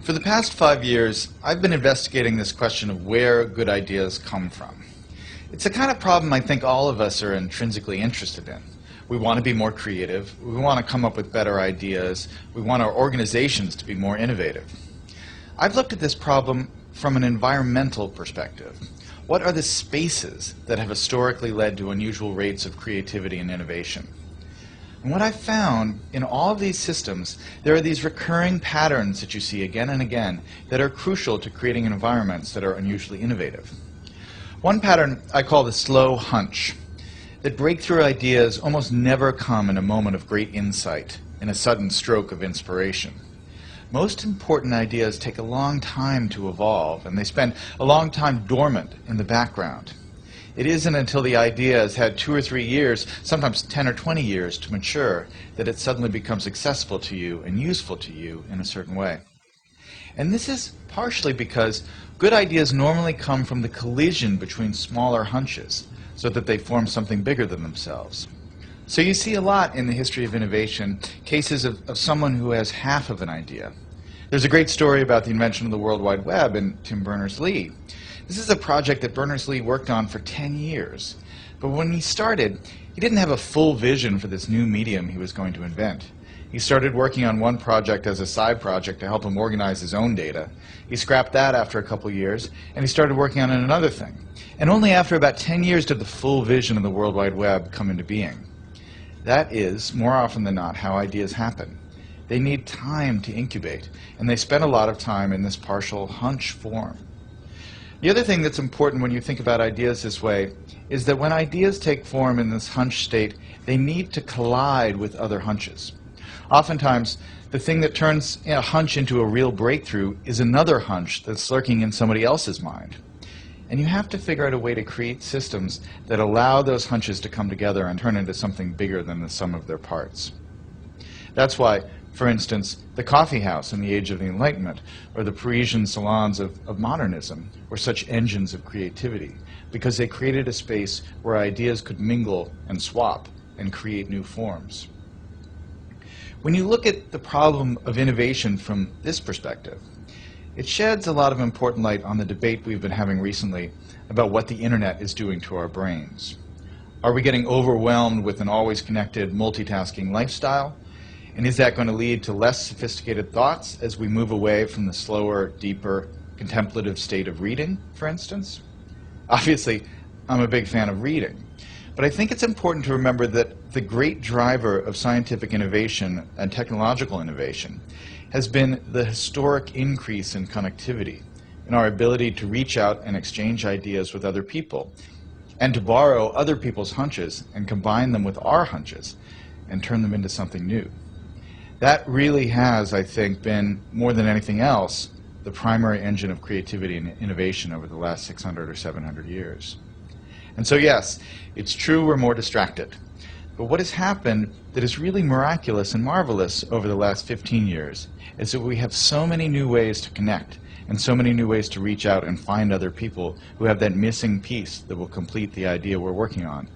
For the past 5 years, I've been investigating this question of where good ideas come from. It's a kind of problem I think all of us are intrinsically interested in. We want to be more creative, we want to come up with better ideas, we want our organizations to be more innovative. I've looked at this problem from an environmental perspective. What are the spaces that have historically led to unusual rates of creativity and innovation? And what I've found in all of these systems, there are these recurring patterns that you see again and again that are crucial to creating environments that are unusually innovative. One pattern I call the slow hunch, that breakthrough ideas almost never come in a moment of great insight, in a sudden stroke of inspiration. Most important ideas take a long time to evolve, and they spend a long time dormant in the background. It isn't until the idea has had 2 or 3 years, sometimes 10 or 20 years to mature, that it suddenly becomes accessible to you and useful to you in a certain way. And this is partially because good ideas normally come from the collision between smaller hunches, so that they form something bigger than themselves. So you see a lot in the history of innovation, cases of someone who has half of an idea. There's a great story about the invention of the World Wide Web in Tim Berners-Lee. This is a project that Berners-Lee worked on for 10 years. But when he started, he didn't have a full vision for this new medium he was going to invent. He started working on one project as a side project to help him organize his own data. He scrapped that after a couple years, and he started working on another thing. And only after about 10 years did the full vision of the World Wide Web come into being. That is, more often than not, how ideas happen. They need time to incubate, and they spend a lot of time in this partial hunch form. The other thing that's important when you think about ideas this way is that when ideas take form in this hunch state, they need to collide with other hunches. Oftentimes, the thing that turns a hunch into a real breakthrough is another hunch that's lurking in somebody else's mind. And you have to figure out a way to create systems that allow those hunches to come together and turn into something bigger than the sum of their parts. That's why, for instance, the coffee house in the Age of the Enlightenment, or the Parisian salons of modernism, were such engines of creativity, because they created a space where ideas could mingle and swap and create new forms. When you look at the problem of innovation from this perspective, it sheds a lot of important light on the debate we've been having recently about what the internet is doing to our brains. Are we getting overwhelmed with an always connected, multitasking lifestyle? And is that going to lead to less sophisticated thoughts as we move away from the slower, deeper, contemplative state of reading, for instance? Obviously, I'm a big fan of reading. But I think it's important to remember that the great driver of scientific innovation and technological innovation has been the historic increase in connectivity, in our ability to reach out and exchange ideas with other people, and to borrow other people's hunches and combine them with our hunches and turn them into something new. That really has, I think, been, more than anything else, the primary engine of creativity and innovation over the last 600 or 700 years. And so yes, it's true we're more distracted. But what has happened that is really miraculous and marvelous over the last 15 years is that we have so many new ways to connect and so many new ways to reach out and find other people who have that missing piece that will complete the idea we're working on,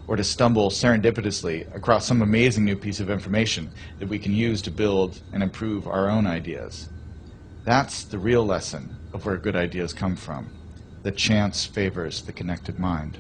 or to stumble serendipitously across some amazing new piece of information that we can use to build and improve our own ideas. That's the real lesson of where good ideas come from. That chance favors the connected mind.